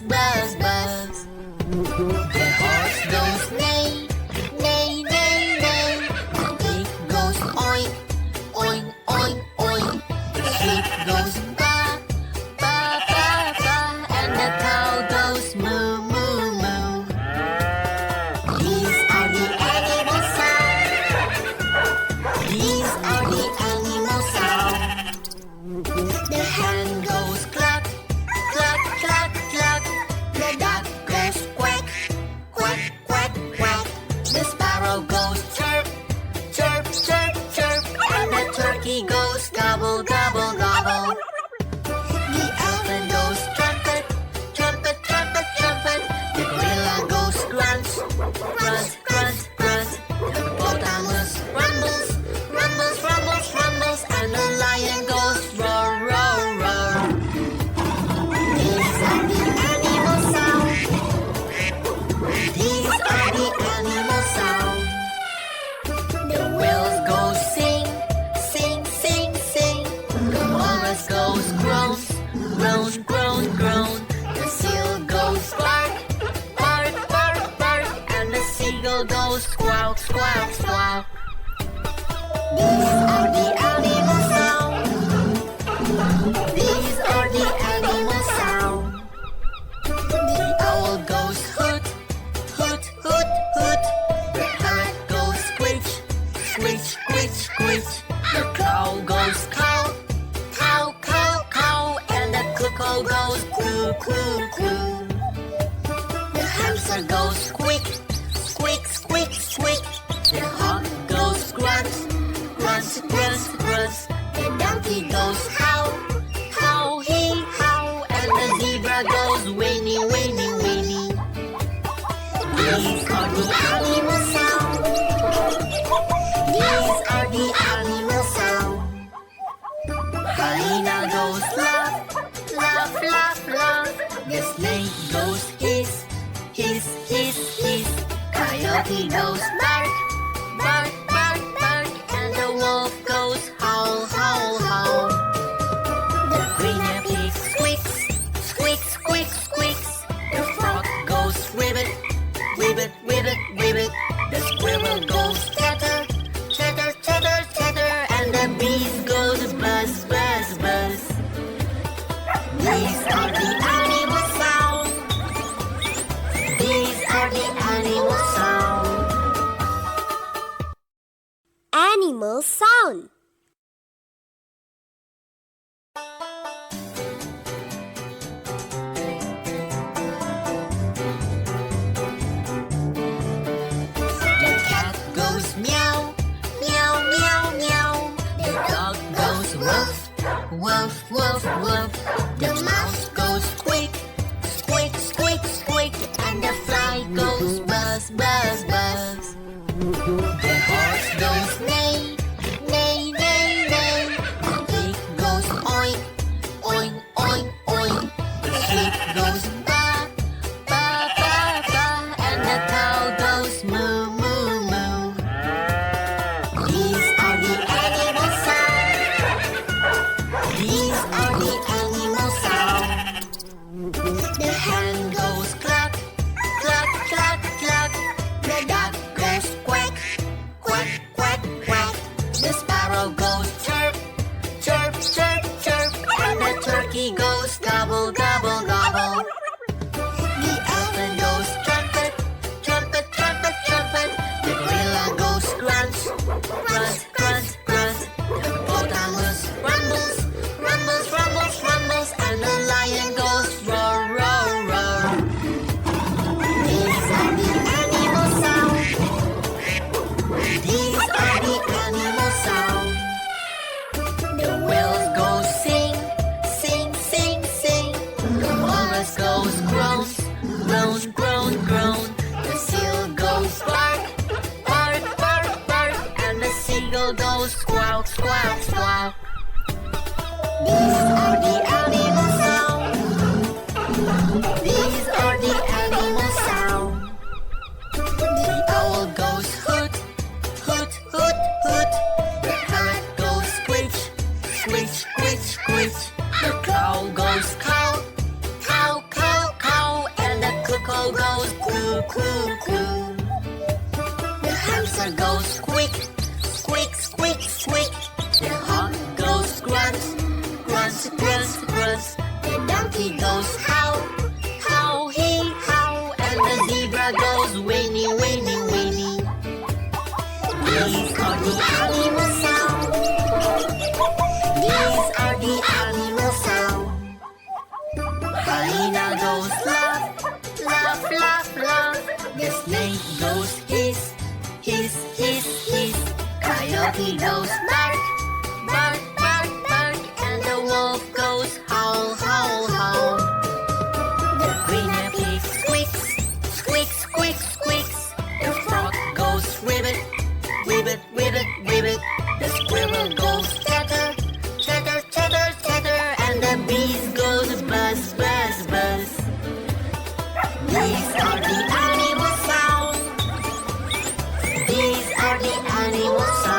buzz, buzz, buzz. The horse goes neigh, neigh, neigh, neigh. The pig goes oink, oink, oink, oink. The sheep goes ba, ba, ba, ba. And the cow goes moo, moo, moo. These are the animal sounds. These are the animal sounds. The hen goes cluck, cluck, cluck, cluck. The duck goes quack, quack, quack, quack. The sparrow goes chirp, chirp, chirp, chirp. And the turkey goes gobble, gobble, gobble. The elephant goes trumpet, trumpet, trumpet, trumpet. The gorilla goes grunts, grunts, grunts, grunts. The hippopotamus rumbles, rumbles, rumbles, rumbles. And the lion goes roar, roar, roar. These are the animal sounds. These are the animal sounds. The whales go sing, sing, sing, sing. The walrus goes groans, groan, groan, groan. The seal goes bark, bark, bark, bark. And the seagull goes squawk, squawk, squawk. These are the animal sounds. These are the animal sounds. The owl goes hoot, hoot, hoot, hoot. The parrot goes squitch, squitch, squitch, squitch. The crow goes caw, cow, cow, cow. And the cuckoo goes coo, coo, coo. The hamster goes squeak, squeak, squeak, squeak. The hawk goes grunt, grunt, grunt, grunt. The donkey goes how, how, hee, how. And the zebra goes whinny, whinny, whinny. These are the animal sounds. These are the animal sounds. Hyena goes laugh, laugh, laugh, laugh. The snake goes hiss, hiss, hiss, hiss. Coyote goes bark, bark, bark, bark. And the wolf goes howl, howl, howl. The guinea pig squeaks, squeaks, squeaks, squeaks. The frog goes ribbit, ribbit, ribbit, ribbit. The squirrel goes chatter, chatter, chatter, chatter. And the bee goes buzz, buzz, buzz. These are the animal sounds. These are the animal sounds. Animal sound. The cat goes meow, meow, meow, meow. The dog goes woof, woof, woof, woof. The mouse goes squeak, squeak, squeak, squeak. And the fly goes buzz, buzz, buzz. The horse goes neigh, neigh, neigh, neigh. The pig goes oink, oink, oink, oink. The sheep goes ba, ba, ba, ba. And the cow goes moo, moo, moo. These are the animal sounds. These are the animal sounds. The hen goes cluck, cluck, cluck, cluck. The duck goes quack, quack, quack, quack. The sparrow goes chirp, chirp, chirp, chirp. And the turkey goes gobble, gobble, gobble. The elephant goes trumpet, trumpet, trumpet, trumpet. The gorilla goes grunts, grunts, grunts, grunts. The hippopotamus rumbles, rumbles, rumbles, rumbles. And the lion goes roar, roar, roar. These are the animal sounds. These are the animal sounds. The whales go sing, sing, sing, sing. The walrus goes groans, groan, groan, groan. The seal goes bark, bark, bark, bark. And the seagull goes squawk, squawk, squawk. These are the animal sounds. These are the animal sounds. The owl goes hoot, hoot, hoot, hoot. The parrot goes squitch, squitch, squitch, squitch. The crow goes cow, cow, cow, cow. coo. The hamster goes squeak, squeak, squeak, squeak. The hog goes grunt, grunt, grunt, grunt. The donkey goes howl, howl, hee, howl. And the zebra goes whinny, whinny, whinny. These are the animal sounds. These are the animal sounds. Hyena goes laugh, laugh, laugh, laugh. The snake goes hiss, hiss, hiss, hiss. Coyote goes bark, bark, bark, bark. And the wolf goes howl, howl, howl. The guinea pig squeaks, squeaks, squeaks, squeaks. The frog goes ribbit, ribbit, ribbit, ribbit. The squirrel goes chatter, chatter, chatter, chatter. And the bees goes buzz, buzz, buzz. These are the animal sounds. These are the animal sounds.